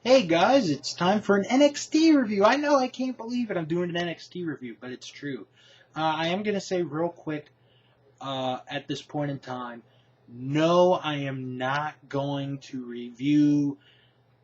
Hey guys, it's time for an NXT review. I know, I can't believe it. I'm doing an NXT review, but it's true. I am going to say real quick at this point in time, no, I am not going to review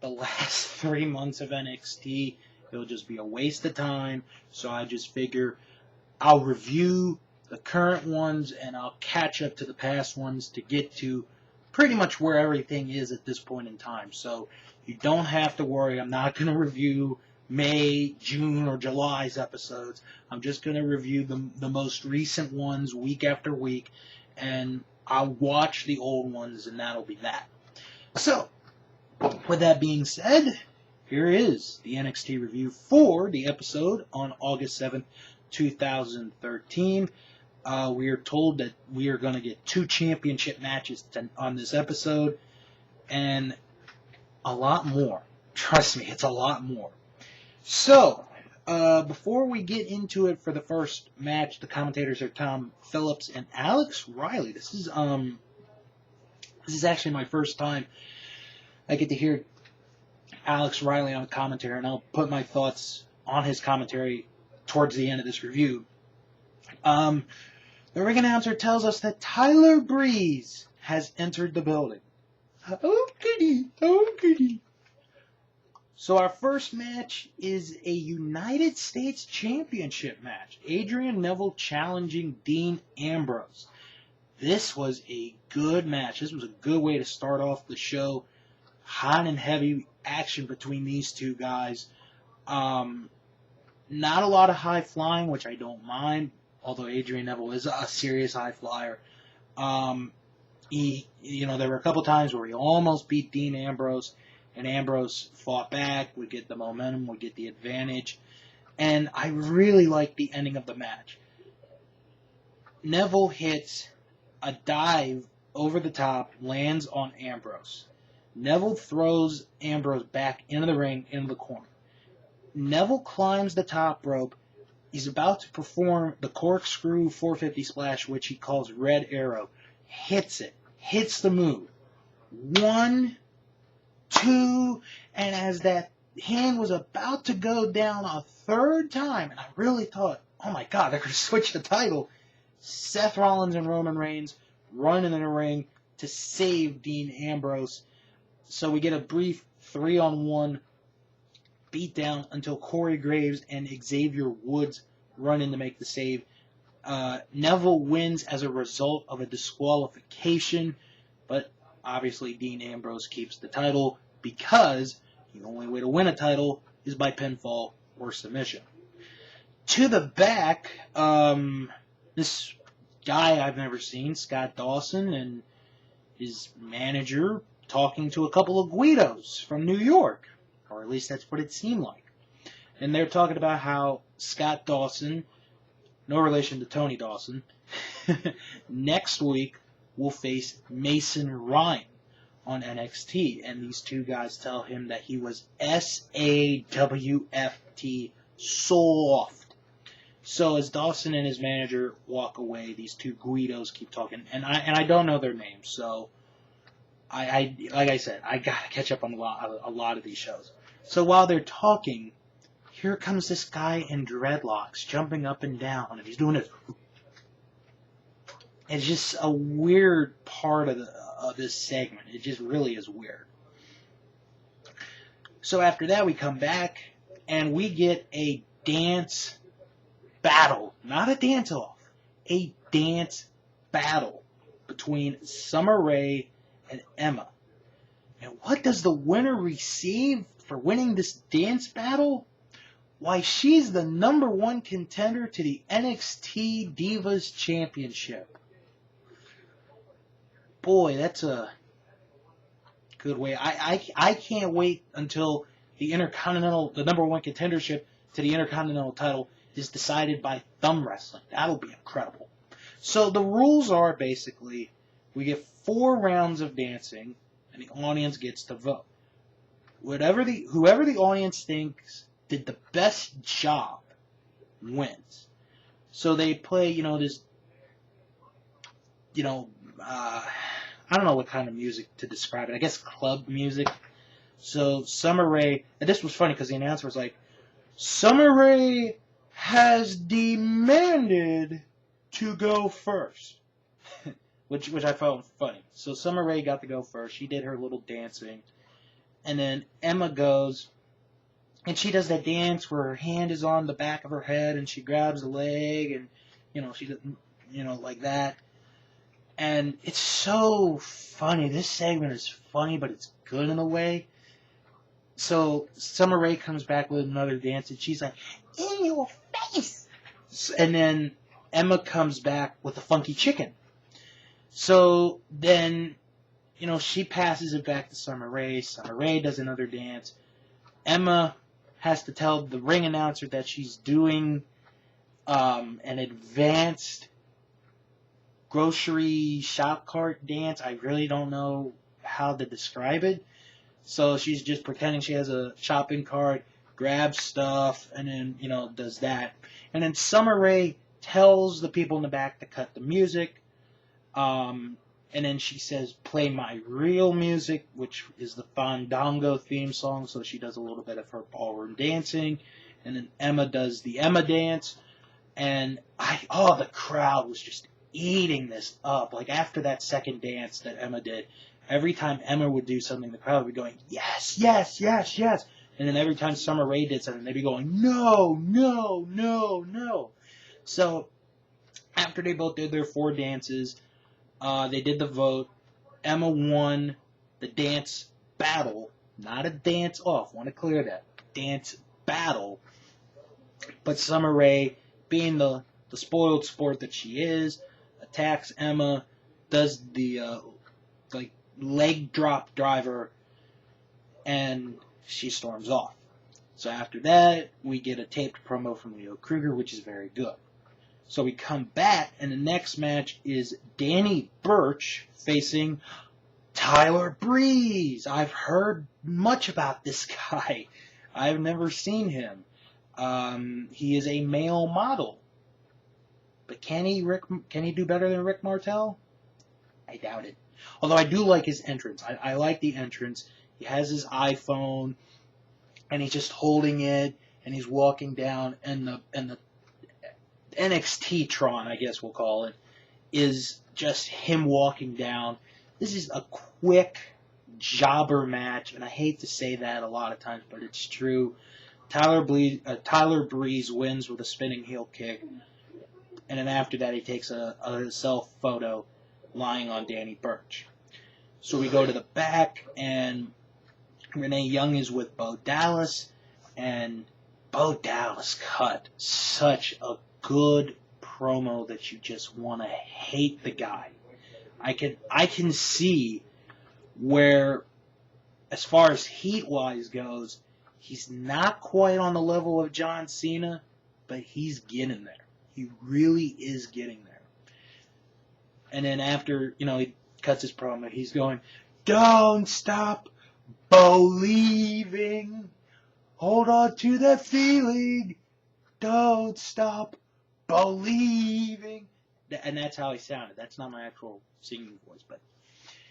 the last 3 months of NXT. It'll just be a waste of time, so I just figure I'll review the current ones and I'll catch up to the past ones to get to pretty much where everything is at this point in time. So you don't have to worry. I'm not going to review May, June, or July's episodes. I'm just going to review the most recent ones week after week, and I'll watch the old ones, and that'll be that. So, with that being said, here is the NXT review for the episode on August 7th, 2013. We are told that we are going to get 2 championship matches on this episode, and a lot more. Trust me, it's a lot more. So, before we get into it for the first match, the commentators are Tom Phillips and Alex Riley. This is actually my first time I get to hear Alex Riley on commentary, and I'll put my thoughts on his commentary towards the end of this review. The ring announcer tells us that Tyler Breeze has entered the building. Oh goody, oh goody. So our first match is a United States Championship match. Adrian Neville challenging Dean Ambrose. This was a good match. This was a good way to start off the show. Hot and heavy action between these two guys. Not a lot of high flying, which I don't mind, although Adrian Neville is a serious high flyer. There were a couple times where he almost beat Dean Ambrose, and Ambrose fought back. We get the momentum, we get the advantage, and I really like the ending of the match. Neville hits a dive over the top, lands on Ambrose. Neville throws Ambrose back into the ring, into the corner. Neville climbs the top rope. He's about to perform the corkscrew 450 splash, which he calls Red Arrow. Hits it. Hits the move. 1, 2, and as that hand was about to go down a third time, and I really thought, oh my God, they're going to switch the title, Seth Rollins and Roman Reigns run in the ring to save Dean Ambrose. So we get a brief 3-on-1 beatdown until Corey Graves and Xavier Woods run in to make the save. Neville wins as a result of a disqualification, but obviously Dean Ambrose keeps the title because the only way to win a title is by pinfall or submission. To the back, this guy I've never seen, Scott Dawson, and his manager talking to a couple of Guidos from New York, or at least that's what it seemed like. And they're talking about how Scott Dawson, no relation to Tony Dawson, next week will face Mason Ryan on NXT. And these two guys tell him that he was SAWFT soft. So as Dawson and his manager walk away, these two Guidos keep talking. And I don't know their names, so I like I said, I gotta catch up on a lot of these shows. So while they're talking, here comes this guy in dreadlocks jumping up and down, and he's doing this. It's just a weird part of this segment. It just really is weird. So after that, we come back, and we get a dance battle. Not a dance-off. A dance battle between Summer Rae and Emma. And what does the winner receive for winning this dance battle? Why, she's the #1 contender to the NXT Divas Championship. Boy, that's a good way. I can't wait until the #1 contendership to the Intercontinental title is decided by thumb wrestling. That'll be incredible. So the rules are basically, we get 4 rounds of dancing, and the audience gets to vote. Whoever the audience thinks did the best job wins. So they play, this, I don't know what kind of music to describe it. I guess club music. So Summer Rae, and this was funny because the announcer was like, Summer Rae has demanded to go first. which I found funny. So Summer Rae got to go first. She did her little dancing. And then Emma goes, and she does that dance where her hand is on the back of her head and she grabs a leg and, she doesn't, like that. And it's so funny. This segment is funny, but it's good in a way. So Summer Rae comes back with another dance and she's like, in your face! And then Emma comes back with a funky chicken. So then, she passes it back to Summer Rae. Summer Rae does another dance. Emma has to tell the ring announcer that she's doing an advanced grocery shop cart dance. I really don't know how to describe it. So she's just pretending she has a shopping cart, grabs stuff, and then, does that. And then Summer Rae tells the people in the back to cut the music. And then she says, play my real music, which is the Fandango theme song. So she does a little bit of her ballroom dancing. And then Emma does the Emma dance. And the crowd was just eating this up. Like after that second dance that Emma did, every time Emma would do something, the crowd would be going, yes, yes, yes, yes. And then every time Summer Rae did something, they'd be going, no, no, no, no. So after they both did their 4 dances, they did the vote. Emma won the dance battle, not a dance off. Want to clear that. Dance battle. But Summer Rae, being the spoiled sport that she is, attacks Emma, does the leg drop driver, and she storms off. So after that, we get a taped promo from Leo Kruger, which is very good. So we come back, and the next match is Danny Burch facing Tyler Breeze. I've heard much about this guy. I've never seen him. He is a male model. But can he do better than Rick Martel? I doubt it. Although I do like his entrance. I like the entrance. He has his iPhone, and he's just holding it, and he's walking down, and the NXT Tron, I guess we'll call it, is just him walking down. This is a quick jobber match, and I hate to say that a lot of times, but it's true. Tyler Breeze wins with a spinning heel kick, and then after that he takes a self photo lying on Danny Burch. So we go to the back, and Renee Young is with Bo Dallas, and Bo Dallas cut such a good promo that you just want to hate the guy. I can see where, as far as heat-wise goes, he's not quite on the level of John Cena, but he's getting there. He really is getting there. And then after, he cuts his promo, he's going, don't stop believing. Hold on to that feeling. Don't stop believing. And that's how he sounded. That's not my actual singing voice. But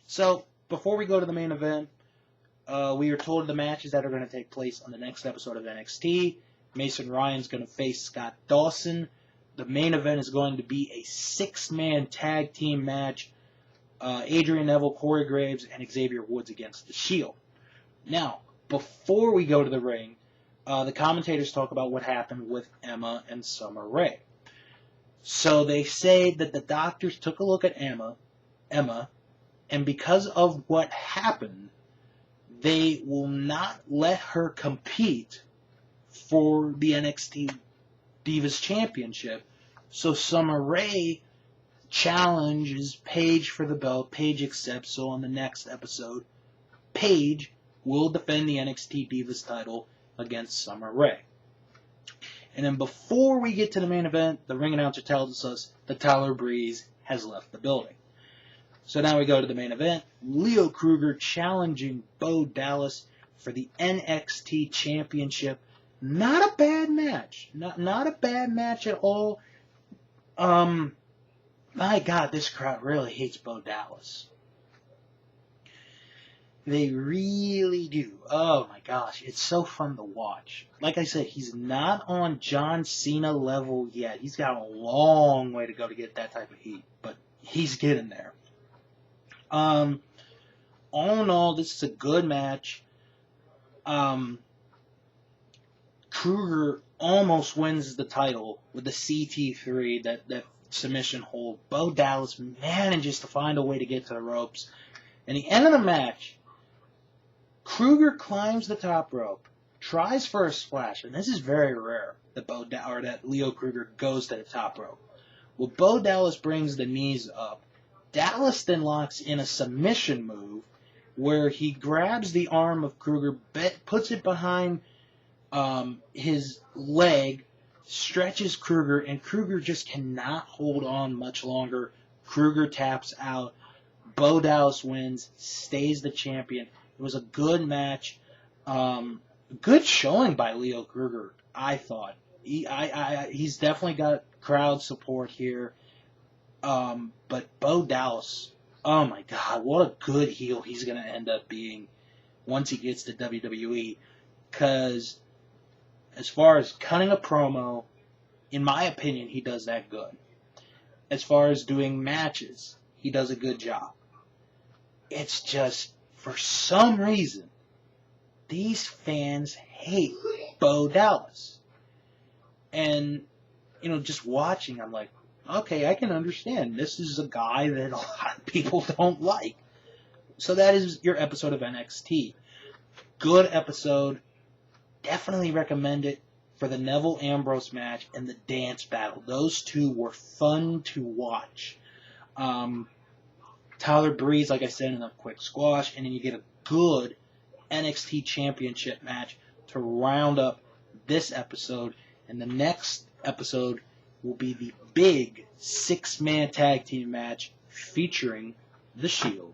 so, before we go to the main event, we are told the matches that are going to take place on the next episode of NXT. Mason Ryan's going to face Scott Dawson. The main event is going to be a 6-man tag team match. Adrian Neville, Corey Graves, and Xavier Woods against The Shield. Now, before we go to the ring, the commentators talk about what happened with Emma and Summer Rae. So they say that the doctors took a look at Emma, and because of what happened, they will not let her compete for the NXT Divas Championship. So Summer Rae challenges Paige for the belt. Paige accepts, so on the next episode, Paige will defend the NXT Divas title against Summer Rae. And then before we get to the main event, the ring announcer tells us that Tyler Breeze has left the building. So now we go to the main event. Leo Kruger challenging Bo Dallas for the NXT Championship. Not a bad match. Not a bad match at all. My God, this crowd really hates Bo Dallas. They really do. Oh my gosh, it's so fun to watch. Like I said, he's not on John Cena level yet. He's got a long way to go to get that type of heat, but he's getting there. All in all, this is a good match. Kruger almost wins the title with the CT3, that submission hold. Bo Dallas manages to find a way to get to the ropes. And the end of the match, Kruger climbs the top rope, tries for a splash, and this is very rare that Leo Kruger goes to the top rope. Well, Bo Dallas brings the knees up. Dallas then locks in a submission move where he grabs the arm of Kruger, puts it behind his leg, stretches Kruger, and Kruger just cannot hold on much longer. Kruger taps out. Bo Dallas wins, stays the champion. It was a good match. Good showing by Leo Kruger, I thought. He's definitely got crowd support here. But Bo Dallas, oh my God, what a good heel he's going to end up being once he gets to WWE. Because as far as cutting a promo, in my opinion, he does that good. As far as doing matches, he does a good job. It's just, for some reason, these fans hate Bo Dallas. And, just watching, I'm like, okay, I can understand. This is a guy that a lot of people don't like. So that is your episode of NXT. Good episode. Definitely recommend it for the Neville Ambrose match and the dance battle. Those two were fun to watch. Tyler Breeze, like I said, in a quick squash, and then you get a good NXT Championship match to round up this episode. And the next episode will be the big 6-man tag team match featuring The Shield.